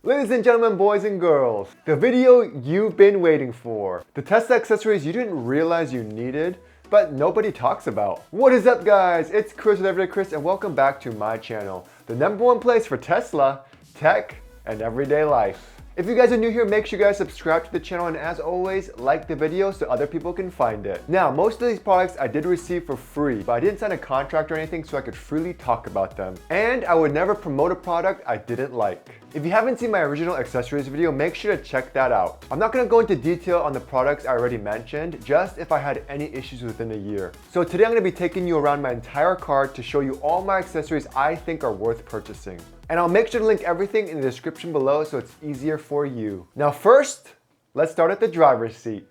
Ladies and gentlemen, boys and girls, the video you've been waiting for. The Tesla accessories you didn't realize you needed, but nobody talks about. What is up, guys? It's Chris with Everyday Chris, and welcome back to my channel, the #1 place for Tesla, tech, and everyday life. If you guys are new here, make sure you guys subscribe to the channel, and as always, like the video so other people can find it. Now, most of these products I did receive for free, but I didn't sign a contract or anything so I could freely talk about them. And I would never promote a product I didn't like. If you haven't seen my original accessories video, make sure to check that out. I'm not going to go into detail on the products I already mentioned, just if I had any issues within a year. So today I'm going to be taking you around my entire cart to show you all my accessories I think are worth purchasing. And I'll make sure to link everything in the description below so it's easier for you. Now first, let's start at the driver's seat.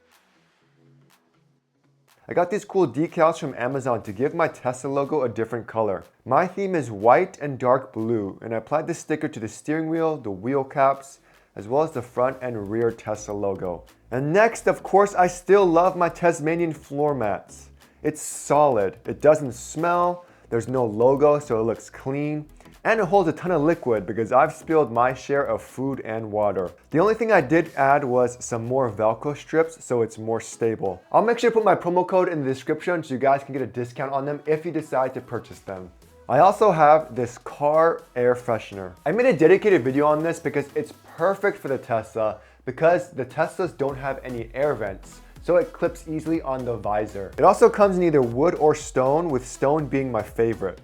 I got these cool decals from Amazon to give my Tesla logo a different color. My theme is white and dark blue, and I applied this sticker to the steering wheel, the wheel caps, as well as the front and rear Tesla logo. And next, of course, I still love my Tasmanian floor mats. It's solid, it doesn't smell, there's no logo so it looks clean, and it holds a ton of liquid because I've spilled my share of food and water. The only thing I did add was some more Velcro strips so it's more stable. I'll make sure to put my promo code in the description so you guys can get a discount on them if you decide to purchase them. I also have this Car Air Freshener. I made a dedicated video on this because it's perfect for the Tesla because the Teslas don't have any air vents, so it clips easily on the visor. It also comes in either wood or stone, with stone being my favorite.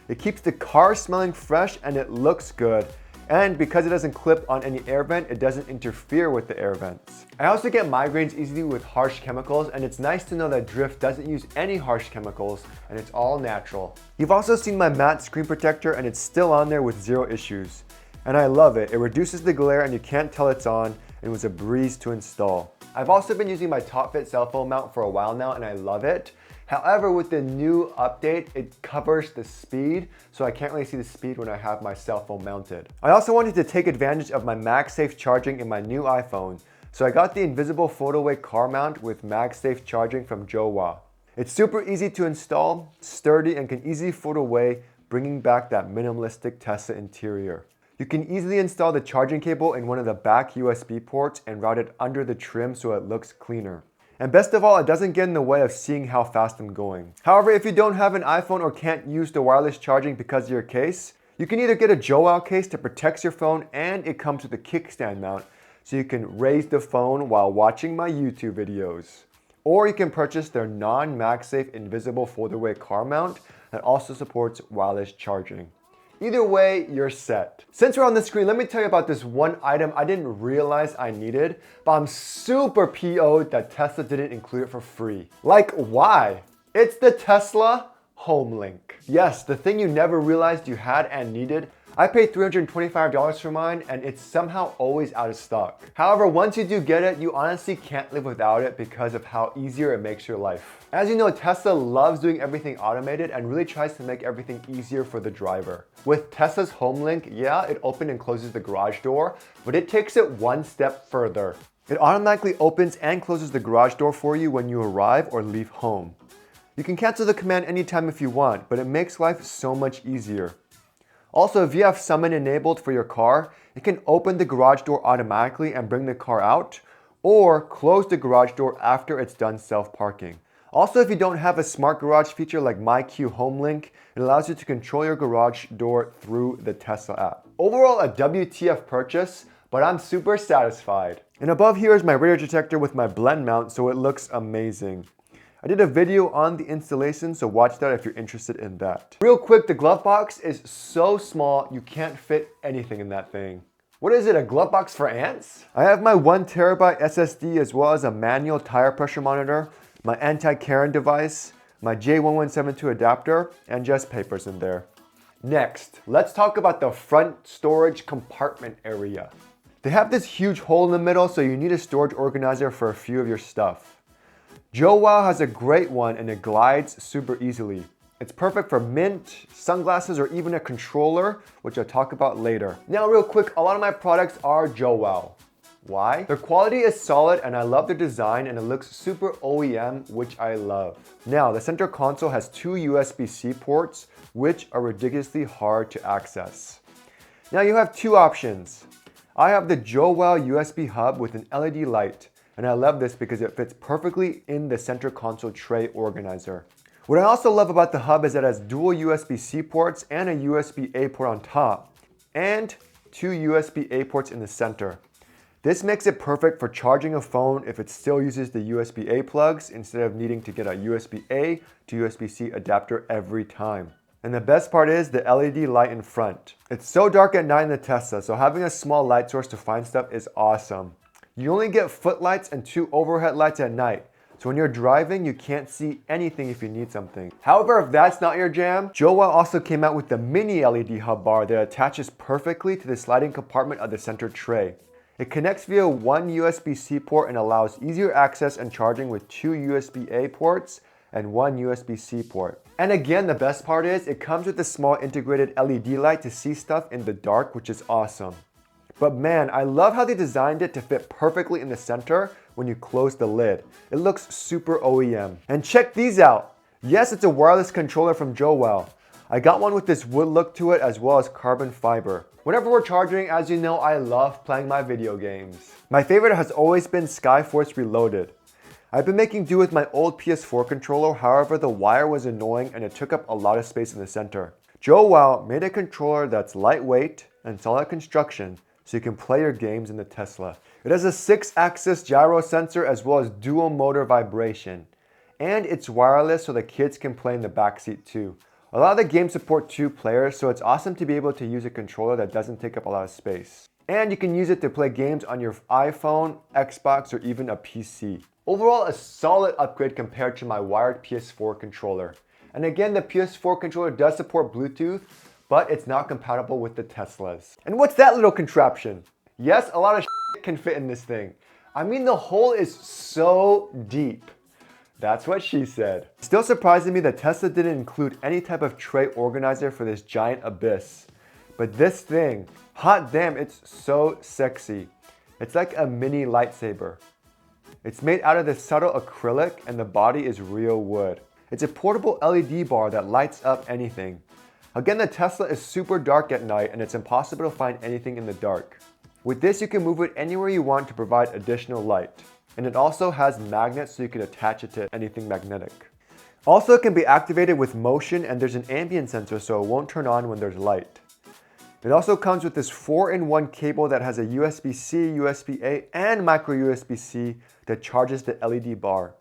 It keeps the car smelling fresh and it looks good. And because it doesn't clip on any air vent, it doesn't interfere with the air vents. I also get migraines easily with harsh chemicals, and it's nice to know that Drift doesn't use any harsh chemicals and it's all natural. You've also seen my matte screen protector and it's still on there with zero issues. And I love it. It reduces the glare and you can't tell it's on, and it was a breeze to install. I've also been using my Top Fit cell phone mount for a while now and I love it. However, with the new update, it covers the speed, so I can't really see the speed when I have my cell phone mounted. I also wanted to take advantage of my MagSafe charging in my new iPhone, so I got the invisible fold-away car mount with MagSafe charging from Jowua. It's super easy to install, sturdy, and can easily fold away, bringing back that minimalistic Tesla interior. You can easily install the charging cable in one of the back USB ports and route it under the trim so it looks cleaner. And best of all, it doesn't get in the way of seeing how fast I'm going. However, if you don't have an iPhone or can't use the wireless charging because of your case, you can either get a Jowua case that protects your phone, and it comes with a kickstand mount so you can raise the phone while watching my YouTube videos. Or you can purchase their non-MagSafe invisible fold-away car mount that also supports wireless charging. Either way, you're set. Since we're on the screen, let me tell you about this one item I didn't realize I needed, but I'm super PO'd that Tesla didn't include it for free. Like, why? It's the Tesla Home Link. Yes, the thing you never realized you had and needed. I paid $325 for mine and it's somehow always out of stock. However, once you do get it, you honestly can't live without it because of how easier it makes your life. As you know, Tesla loves doing everything automated and really tries to make everything easier for the driver. With Tesla's Home Link, yeah, it opens and closes the garage door, but it takes it one step further. It automatically opens and closes the garage door for you when you arrive or leave home. You can cancel the command anytime if you want, but it makes life so much easier. Also, if you have Summon enabled for your car, it can open the garage door automatically and bring the car out, or close the garage door after it's done self-parking. Also, if you don't have a smart garage feature like MyQ Home Link, it allows you to control your garage door through the Tesla app. Overall, a WTF purchase, but I'm super satisfied. And above here is my radar detector with my blend mount, so it looks amazing. I did a video on the installation, so watch that if you're interested in that. Real quick, the glove box is so small, you can't fit anything in that thing. What is it, a glove box for ants? I have my 1TB SSD as well as a manual tire pressure monitor, my anti-Karen device, my J1172 adapter, and just papers in there. Next, let's talk about the front storage compartment area. They have this huge hole in the middle, so you need a storage organizer for a few of your stuff. Jowua has a great one and it glides super easily. It's perfect for mint, sunglasses, or even a controller, which I'll talk about later. Now real quick, a lot of my products are Jowua. Why? Their quality is solid and I love their design and it looks super OEM, which I love. Now, the center console has two USB-C ports, which are ridiculously hard to access. Now you have two options. I have the Jowua USB Hub with an LED light, and I love this because it fits perfectly in the center console tray organizer. What I also love about the hub is that it has dual USB-C ports and a USB-A port on top, and 2 USB-A ports in the center. This makes it perfect for charging a phone if it still uses the USB-A plugs instead of needing to get a USB-A to USB-C adapter every time. And the best part is the LED light in front. It's so dark at night in the Tesla, so having a small light source to find stuff is awesome. You only get footlights and 2 overhead lights at night, so when you're driving, you can't see anything if you need something. However, if that's not your jam, Jowua also came out with the Mini LED Hub bar that attaches perfectly to the sliding compartment of the center tray. It connects via 1 USB-C port and allows easier access and charging with 2 USB-A ports and 1 USB-C port. And again, the best part is it comes with a small integrated LED light to see stuff in the dark, which is awesome. But man, I love how they designed it to fit perfectly in the center when you close the lid. It looks super OEM. And check these out. Yes, it's a wireless controller from Jowua. I got one with this wood look to it as well as carbon fiber. Whenever we're charging, as you know, I love playing my video games. My favorite has always been Skyforce Reloaded. I've been making do with my old PS4 controller, however the wire was annoying and it took up a lot of space in the center. Jowua made a controller that's lightweight and solid construction so you can play your games in the Tesla. It has a 6-axis gyro sensor as well as dual motor vibration. And it's wireless so the kids can play in the backseat too. A lot of the games support 2 players, so it's awesome to be able to use a controller that doesn't take up a lot of space. And you can use it to play games on your iPhone, Xbox, or even a PC. Overall, a solid upgrade compared to my wired PS4 controller. And again, the PS4 controller does support Bluetooth, but it's not compatible with the Teslas. And what's that little contraption? Yes, a lot of shit can fit in this thing. I mean, the hole is so deep. That's what she said. Still surprising me that Tesla didn't include any type of tray organizer for this giant abyss. But this thing, hot damn, it's so sexy. It's like a mini lightsaber. It's made out of this subtle acrylic and the body is real wood. It's a portable LED bar that lights up anything. Again, the Tesla is super dark at night and it's impossible to find anything in the dark. With this, you can move it anywhere you want to provide additional light. And it also has magnets so you can attach it to anything magnetic. Also, it can be activated with motion and there's an ambient sensor so it won't turn on when there's light. It also comes with this 4-in-1 cable that has a USB-C, USB-A, and micro USB-C that charges the LED bar.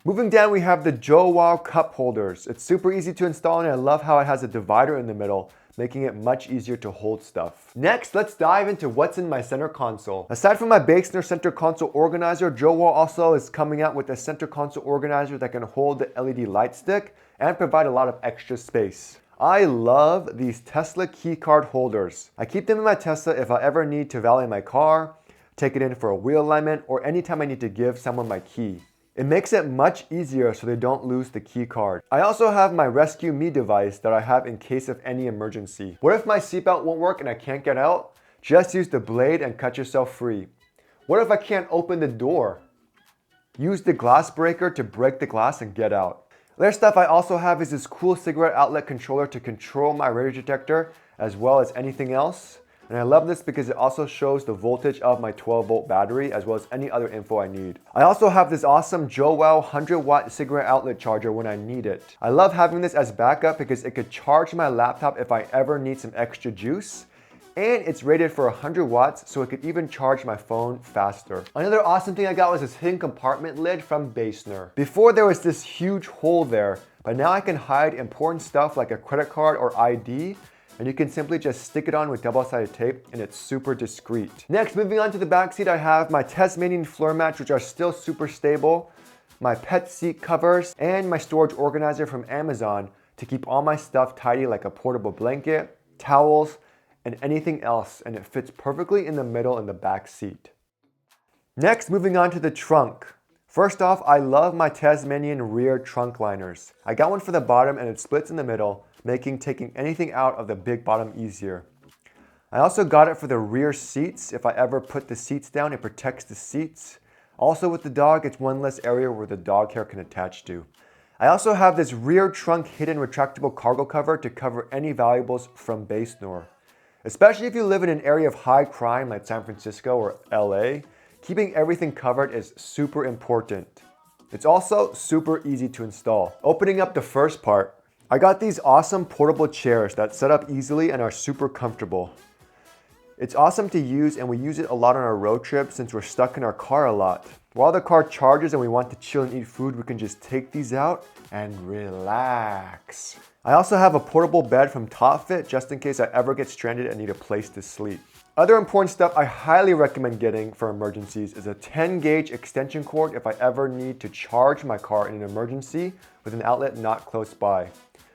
Moving down, we have the Jowua Cup Holders. It's super easy to install and I love how it has a divider in the middle, making it much easier to hold stuff. Next, let's dive into what's in my center console. Aside from my Basenor center console organizer, Jowua also is coming out with a center console organizer that can hold the LED light stick and provide a lot of extra space. I love these Tesla key card holders. I keep them in my Tesla if I ever need to valet my car, take it in for a wheel alignment, or anytime I need to give someone my key. It makes it much easier so they don't lose the key card. I also have my Resqme device that I have in case of any emergency. What if my seatbelt won't work and I can't get out? Just use the blade and cut yourself free. What if I can't open the door? Use the glass breaker to break the glass and get out. Other stuff I also have is this cool cigarette outlet controller to control my radio detector as well as anything else. And I love this because it also shows the voltage of my 12-volt battery as well as any other info I need. I also have this awesome Jowua 100-watt cigarette outlet charger when I need it. I love having this as backup because it could charge my laptop if I ever need some extra juice. And it's rated for 100 watts, so it could even charge my phone faster. Another awesome thing I got was this hidden compartment lid from Basenor. Before there was this huge hole there, but now I can hide important stuff like a credit card or ID, and you can simply just stick it on with double-sided tape and it's super discreet. Next, moving on to the back seat, I have my Tasmanian floor mats, which are still super stable, my pet seat covers, and my storage organizer from Amazon to keep all my stuff tidy like a portable blanket, towels, and anything else, and it fits perfectly in the middle in the back seat. Next, moving on to the trunk. First off, I love my Tasmanian rear trunk liners. I got one for the bottom and it splits in the middle, making taking anything out of the big bottom easier. I also got it for the rear seats. If I ever put the seats down, it protects the seats. Also with the dog, it's one less area where the dog hair can attach to. I also have this rear trunk hidden retractable cargo cover to cover any valuables from Basenor. Especially if you live in an area of high crime like San Francisco or LA, keeping everything covered is super important. It's also super easy to install. Opening up the first part, I got these awesome portable chairs that set up easily and are super comfortable. It's awesome to use, and we use it a lot on our road trips since we're stuck in our car a lot. While the car charges and we want to chill and eat food, we can just take these out and relax. I also have a portable bed from TopFit just in case I ever get stranded and need a place to sleep. Other important stuff I highly recommend getting for emergencies is a 10-gauge extension cord if I ever need to charge my car in an emergency with an outlet not close by.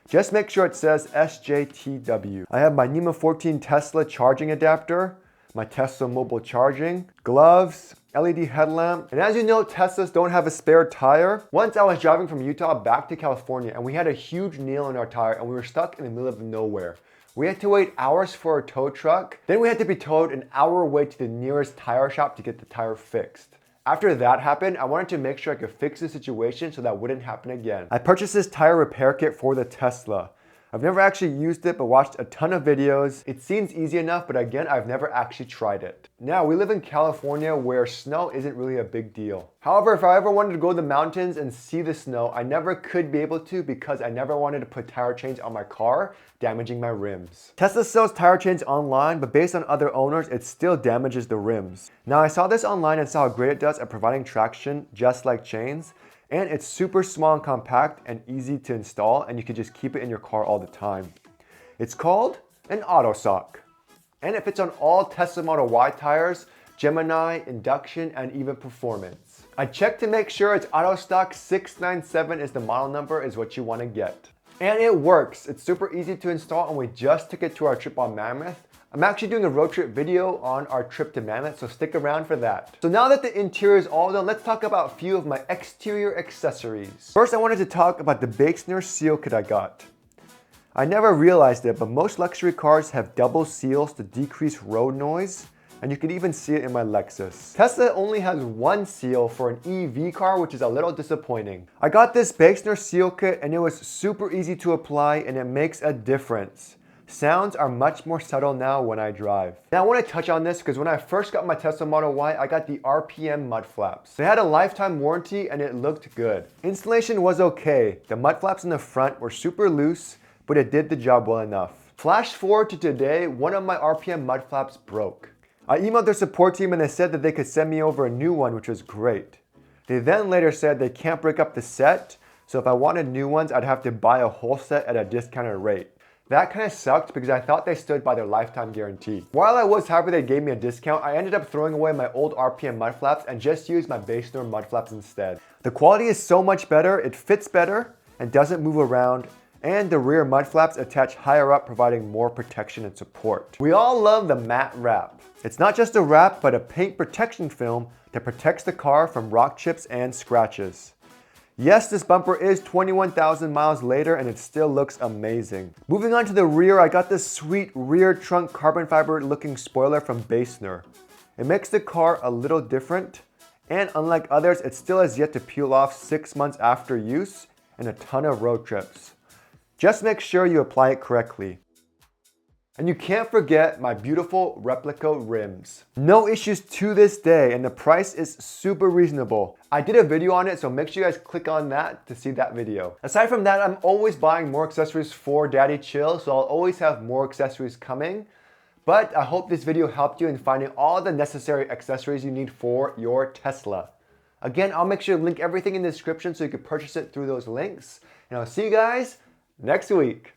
Just make sure it says SJTW. I have my NEMA 14 Tesla charging adapter, my Tesla mobile charging, gloves, LED headlamp, and as you know, Teslas don't have a spare tire. Once I was driving from Utah back to California and we had a huge nail in our tire and we were stuck in the middle of nowhere. We had to wait hours for a tow truck, then we had to be towed an hour away to the nearest tire shop to get the tire fixed. After that happened, I wanted to make sure I could fix the situation so that wouldn't happen again. I purchased this tire repair kit for the Tesla. I've never actually used it, but watched a ton of videos. It seems easy enough, but again, I've never actually tried it. Now, we live in California where snow isn't really a big deal. However, if I ever wanted to go to the mountains and see the snow, I never could be able to because I never wanted to put tire chains on my car, damaging my rims. Tesla sells tire chains online, but based on other owners, it still damages the rims. Now, I saw this online and saw how great it does at providing traction just like chains. And it's super small and compact and easy to install, and you can just keep it in your car all the time. It's called an auto sock, and it fits on all Tesla Model Y tires, Gemini, Induction, and even Performance. I checked to make sure it's auto stock 697 is the model number is what you want to get. And it works. It's super easy to install, and we just took it to our trip on Mammoth. I'm actually doing a road trip video on our trip to Mammoth, so stick around for that. So now that the interior is all done, let's talk about a few of my exterior accessories. First, I wanted to talk about the Basenor seal kit I got. I never realized it, but most luxury cars have double seals to decrease road noise, and you can even see it in my Lexus. Tesla only has one seal for an EV car, which is a little disappointing. I got this Basenor seal kit, and it was super easy to apply, and it makes a difference. Sounds are much more subtle now when I drive. Now I want to touch on this because when I first got my Tesla Model Y, I got the RPM mud flaps. They had a lifetime warranty and it looked good. Installation was okay. The mud flaps in the front were super loose, but it did the job well enough. Flash forward to today, one of my RPM mud flaps broke. I emailed their support team and they said that they could send me over a new one, which was great. They then later said they can't break up the set, so if I wanted new ones, I'd have to buy a whole set at a discounted rate. That kind of sucked because I thought they stood by their lifetime guarantee. While I was happy they gave me a discount, I ended up throwing away my old RPM mud flaps and just used my Basenor mud flaps instead. The quality is so much better, it fits better and doesn't move around, and the rear mud flaps attach higher up, providing more protection and support. We all love the matte wrap. It's not just a wrap, but a paint protection film that protects the car from rock chips and scratches. Yes, this bumper is 21,000 miles later and it still looks amazing. Moving on to the rear, I got this sweet rear trunk carbon fiber looking spoiler from Basenor. It makes the car a little different, and unlike others, it still has yet to peel off 6 months after use and a ton of road trips. Just make sure you apply it correctly. And you can't forget my beautiful replica rims. No issues to this day, and the price is super reasonable. I did a video on it, so make sure you guys click on that to see that video. Aside from that, I'm always buying more accessories for Daddy Chill, so I'll always have more accessories coming. But I hope this video helped you in finding all the necessary accessories you need for your Tesla. Again, I'll make sure to link everything in the description so you can purchase it through those links. And I'll see you guys next week.